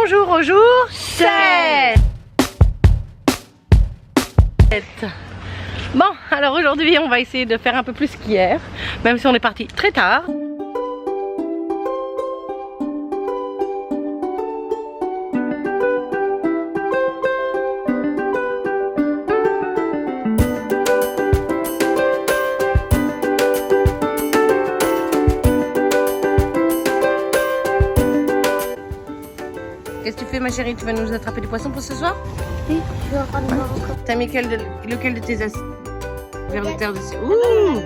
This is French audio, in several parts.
Bonjour au jour 7. Bon, alors aujourd'hui on va essayer de faire un peu plus qu'hier, même si on est parti très tard. Qu'est-ce que tu fais ma chérie? Tu vas nous attraper du poisson pour ce soir? Oui, je vais en prendre encore. T'as mis lequel de tes vers de terre dessus? Ouh!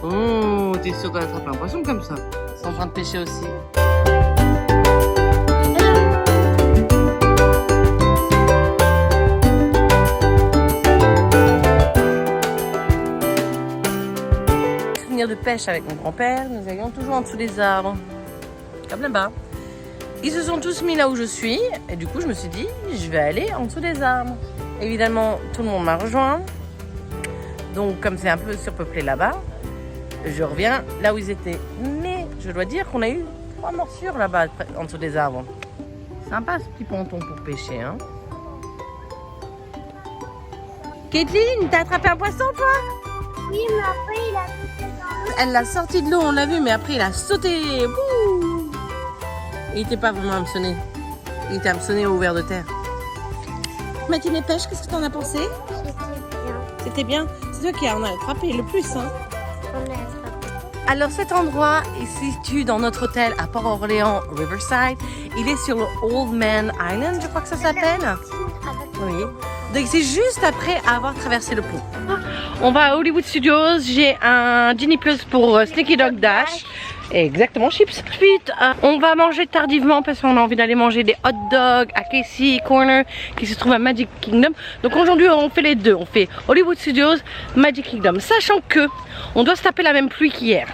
Oh, t'es sûr qu'on attrape un poisson comme ça? Ils sont en train de pêcher aussi. Souvenir de pêche avec mon grand-père, nous allions toujours en dessous des arbres, comme là-bas. Ils se sont tous mis là où je suis et du coup je me suis dit je vais aller en dessous des arbres. Évidemment tout le monde m'a rejoint, donc comme c'est un peu surpeuplé là-bas, je reviens là où ils étaient. Mais je dois dire qu'on a eu 3 morsures là-bas en dessous des arbres. Sympa ce petit ponton pour pêcher hein. Kathleen, t'as attrapé un poisson toi? Oui, mais après il a sauté dans l'eau. Elle l'a sorti de l'eau, on l'a vu, mais après il a sauté. Bouh! Il n'était pas vraiment hameçonné. Il était hameçonné au ver de terre. Matinée pêche, qu'est-ce que tu en as pensé? C'était bien. C'est toi qui en as attrapé le plus. Hein? On a attrapé. Alors cet endroit est situé dans notre hôtel à Port-Orléans, Riverside. Il est sur le Old Man Island, je crois que ça s'appelle. Oui. Donc c'est juste après avoir traversé le pont. On va à Hollywood Studios. J'ai un Disney Plus pour Sneaky Dog Dash. Exactement, chips. Ensuite, on va manger tardivement parce qu'on a envie d'aller manger des hot dogs à Casey Corner qui se trouve à Magic Kingdom. Donc aujourd'hui, on fait les deux. On fait Hollywood Studios, Magic Kingdom. Sachant que on doit se taper la même pluie qu'hier.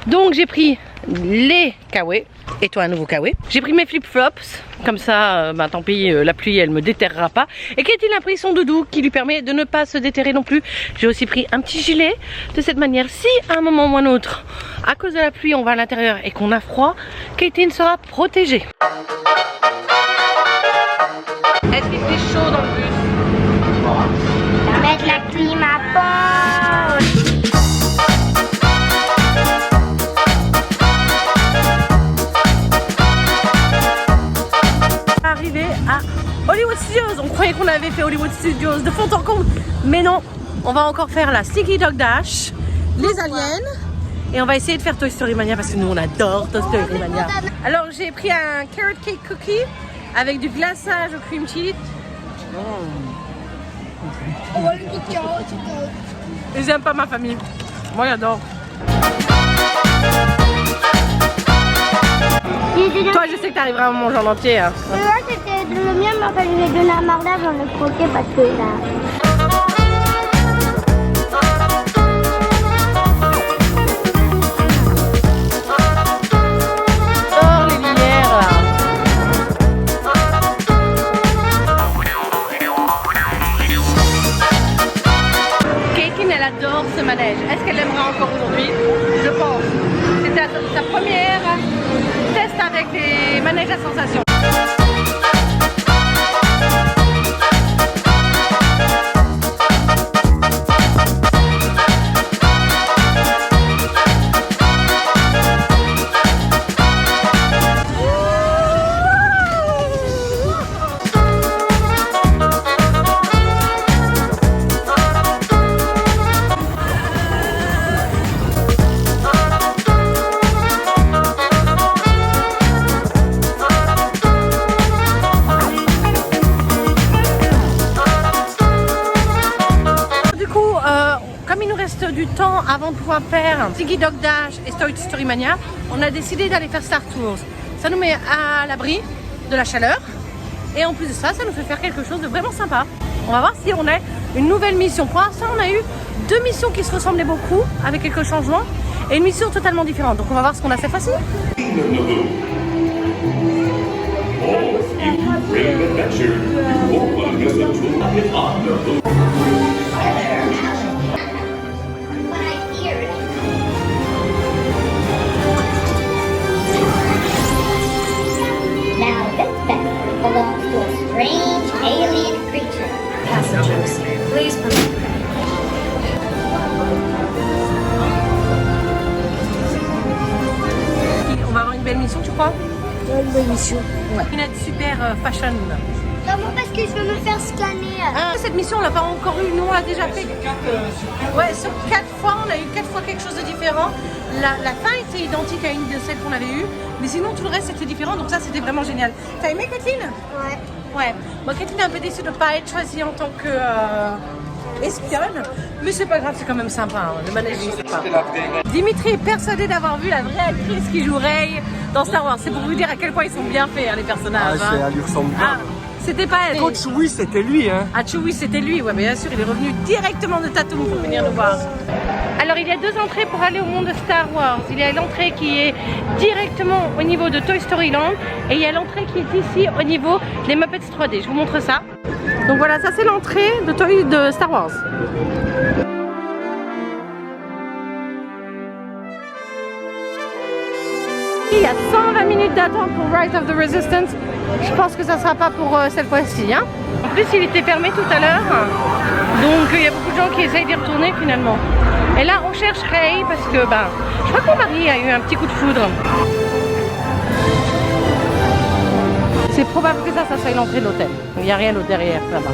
Donc j'ai pris les Kawaii. Et toi un nouveau Kawaii. J'ai pris mes flip-flops. Comme ça, bah, tant pis, la pluie elle me déterrera pas. Et Katie a pris son doudou qui lui permet de ne pas se déterrer non plus. J'ai aussi pris un petit gilet. De cette manière, si à un moment ou un autre, à cause de la pluie, on va à l'intérieur et qu'on a froid, Katie sera protégée. Est-ce qu'il fait chaud dans le bus? Mettre la clim à fond. Arrivé à Hollywood Studios. On croyait qu'on avait fait Hollywood Studios de fond en comble, mais non, on va encore faire la Sneaky Dog Dash, les aliens, et on va essayer de faire Toy Story Mania parce que nous on adore Toy Story Mania. Alors j'ai pris un carrot cake cookie avec du glaçage au cream cheese. Et j'aime pas ma famille, moi j'adore. Toi je sais que t'arriveras à manger en entier hein. Là c'était le mien, mais enfin je l'ai donné à Marda, j'en ai croqué parce que là. Oh les lumières là. Katie elle adore ce manège. Est-ce qu'elle l'aimera encore aujourd'hui? Je pense. C'était sa première test avec des manèges à sensation. Du temps avant de pouvoir faire Sneaky Dog Dash et Toy Story Mania, on a décidé d'aller faire Star Tours. Ça nous met à l'abri de la chaleur et en plus de ça, ça nous fait faire quelque chose de vraiment sympa. On va voir si on a une nouvelle mission. Pour l'instant, on a eu 2 missions qui se ressemblaient beaucoup avec quelques changements et une mission totalement différente. Donc on va voir ce qu'on a cette fois-ci. Now this mission. Ouais. Une aide super fashion. Non, moi parce que je veux me faire scanner. Ah, cette mission, on l'a pas encore eu. Nous, on l'a déjà fait. Ouais, sur 4 fois, on a eu 4 fois quelque chose de différent. La fin était identique à une de celles qu'on avait eues, mais sinon tout le reste était différent. Donc ça, c'était vraiment génial. T'as aimé, Kathleen? Ouais. Ouais. Moi, Kathleen est un peu déçue de ne pas être choisie en tant que espionne, mais c'est pas grave, c'est quand même sympa. Hein. Le manège est sympa. Dimitri est persuadé d'avoir vu la vraie actrice qui joue Rey dans Star Wars. C'est pour vous dire à quel point ils sont bien faits, hein, les personnages. Ah, elle lui ressemble bien. Ah, c'était pas elle. Coach Chewie, c'était lui, hein. Ah, Chewie, c'était lui, ouais, mais bien sûr, il est revenu directement de Tatooine pour venir nous voir. Alors, il y a 2 entrées pour aller au monde de Star Wars. Il y a l'entrée qui est directement au niveau de Toy Story Land et il y a l'entrée qui est ici au niveau des Muppets 3D. Je vous montre ça. Donc voilà, ça c'est l'entrée de Star Wars. Il y a 120 minutes d'attente pour Rise of the Resistance. Je pense que ça ne sera pas pour cette fois-ci. Hein. En plus, il était fermé tout à l'heure. Donc, il y a beaucoup de gens qui essayent d'y retourner finalement. Et là, on cherche Rey parce que, je crois que mon mari a eu un petit coup de foudre. C'est probable que ça soit l'entrée de l'hôtel. Il n'y a rien d'autre derrière, là-bas.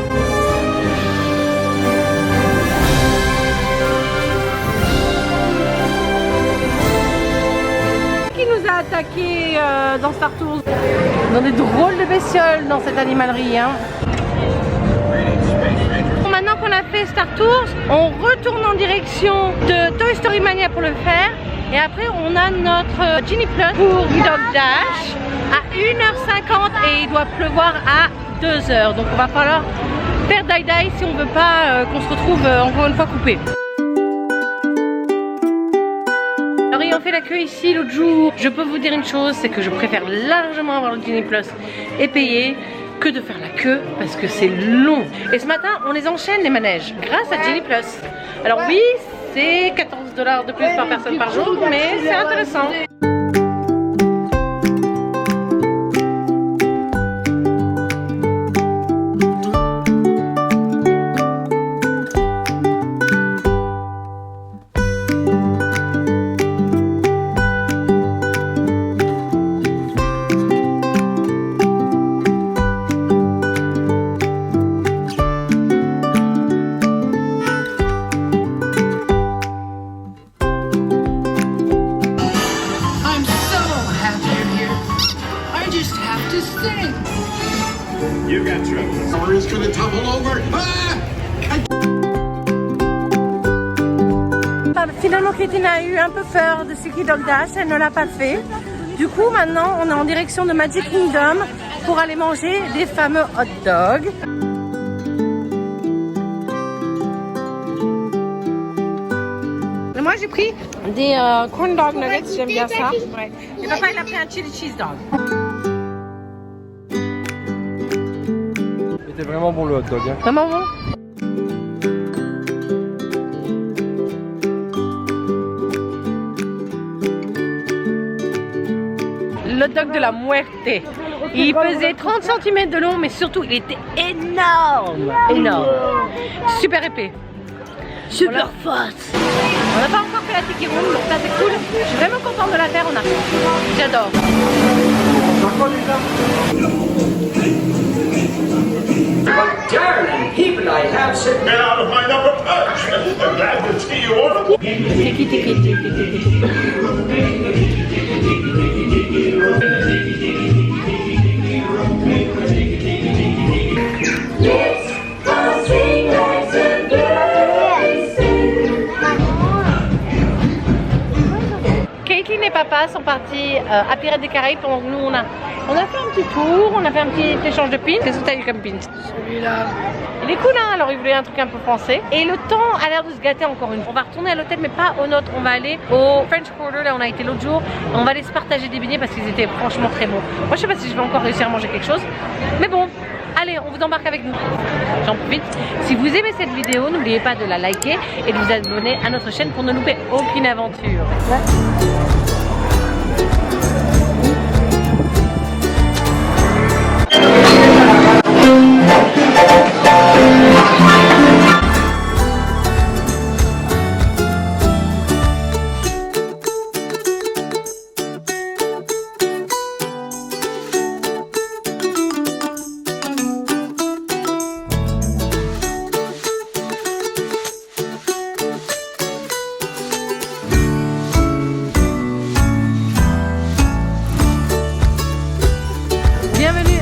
Qui nous a attaqué dans Star Tours? Dans des drôles de bestioles dans cette animalerie. Hein. Maintenant qu'on a fait Star Tours, on retourne en direction de Toy Story Mania pour le faire. Et après, on a notre Genie Plus pour Dog Dash à 1h50 et il doit pleuvoir à 2h. Donc, on va falloir faire die-die si on veut pas qu'on se retrouve encore une fois coupé. Alors, ayant fait la queue ici l'autre jour, je peux vous dire une chose, c'est que je préfère largement avoir le Genie Plus et payer que de faire la queue parce que c'est long. Et ce matin, on les enchaîne les manèges grâce à Genie Plus. Alors oui, c'est 14 $ de plus par personne par jour, mais c'est intéressant. You got trouble. Sorry's gonna tumble over. Finalement, Kathleen a eu un peu peur de Silky Dog Dash, elle ne l'a pas fait. Du coup, maintenant, on est en direction de Magic Kingdom pour aller manger des fameux hot dogs. Moi, j'ai pris des corn dog nuggets, j'aime bien ça. Ouais. Et papa, il a pris un chili cheese dog. C'était vraiment bon le hot dog. Hein. Vraiment bon. Le hot dog de la muerte. Il pesait 30 cm de long, mais surtout, il était énorme. Énorme. Super épais. Super forte. On n'a pas encore fait la tiki room, donc ça c'est cool. Je suis vraiment contente de la faire, on a. J'adore. Darling people, I have said Get out of my number punch. I'm glad to see you all. Tiki tiki tiki tiki. Caitlin et papa sont partis à Pirates des Caraïbes pendant que nous on a fait un petit tour, on a fait un petit échange de pins. Qu'est-ce que tu as eu comme pins? Celui-là. Il est cool hein, alors il voulait un truc un peu français. Et le temps a l'air de se gâter encore une fois. On va retourner à l'hôtel mais pas au nôtre, on va aller au French Quarter, là on a été l'autre jour. On va aller se partager des beignets parce qu'ils étaient franchement très bons. Moi je sais pas si je vais encore réussir à manger quelque chose. Mais bon, allez on vous embarque avec nous. J'en profite. Si vous aimez cette vidéo, n'oubliez pas de la liker et de vous abonner à notre chaîne pour ne louper aucune aventure.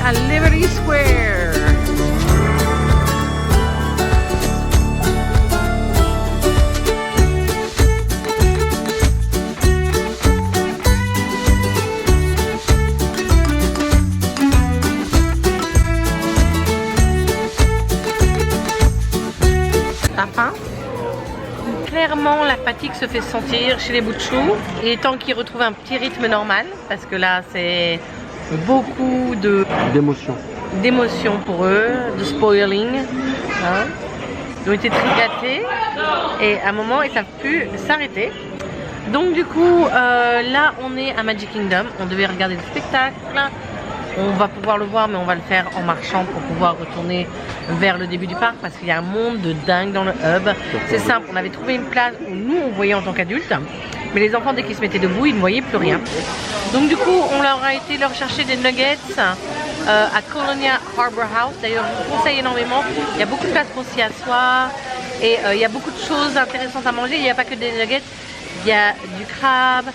à Liberty Square. T'as faim? Clairement, la fatigue se fait sentir chez les bouts de chou. Il est temps qu'ils retrouvent un petit rythme normal parce que là, c'est beaucoup d'émotions pour eux, de spoiling. Hein. Ils ont été très gâtés et à un moment, ils ne savent plus s'arrêter. Donc du coup, là, on est à Magic Kingdom. On devait regarder le spectacle. On va pouvoir le voir, mais on va le faire en marchant pour pouvoir retourner vers le début du parc parce qu'il y a un monde de dingue dans le hub. C'est simple, on avait trouvé une place où nous on voyait en tant qu'adultes, mais les enfants dès qu'ils se mettaient debout, ils ne voyaient plus rien. Donc du coup, on leur a été leur chercher des nuggets à Colonia Harbour House. D'ailleurs, je vous conseille énormément. Il y a beaucoup de place pour s'y asseoir et il y a beaucoup de choses intéressantes à manger. Il n'y a pas que des nuggets, il y a du crabe.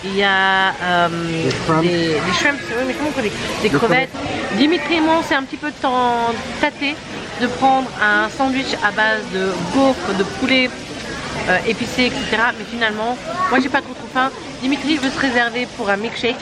Il y a des shrimps, oui, mais comment on dit, des crevettes. Dimitri et moi, on s'est un petit peu tâté de prendre un sandwich à base de gaufres, de poulet épicé, etc. Mais finalement, moi j'ai pas trop faim. Dimitri veut se réserver pour un milkshake.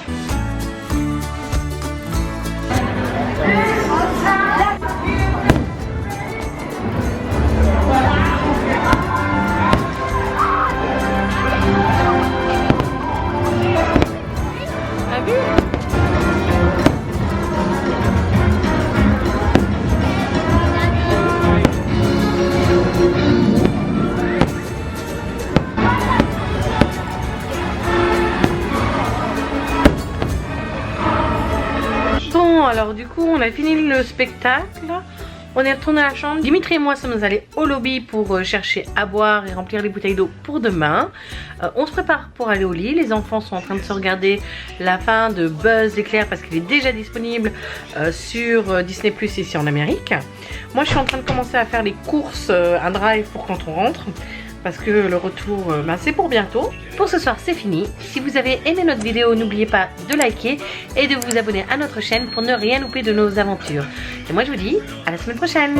Bon, alors du coup, on a fini le spectacle. On est retourné à la chambre. Dimitri et moi sommes allés au lobby pour chercher à boire et remplir les bouteilles d'eau pour demain. On se prépare pour aller au lit. Les enfants sont en train de se regarder la fin de Buzz l'éclair parce qu'il est déjà disponible sur Disney Plus ici en Amérique. Moi je suis en train de commencer à faire les courses, un drive pour quand on rentre. Parce que le retour, c'est pour bientôt. Pour ce soir, c'est fini. Si vous avez aimé notre vidéo, n'oubliez pas de liker et de vous abonner à notre chaîne pour ne rien louper de nos aventures. Et moi, je vous dis à la semaine prochaine.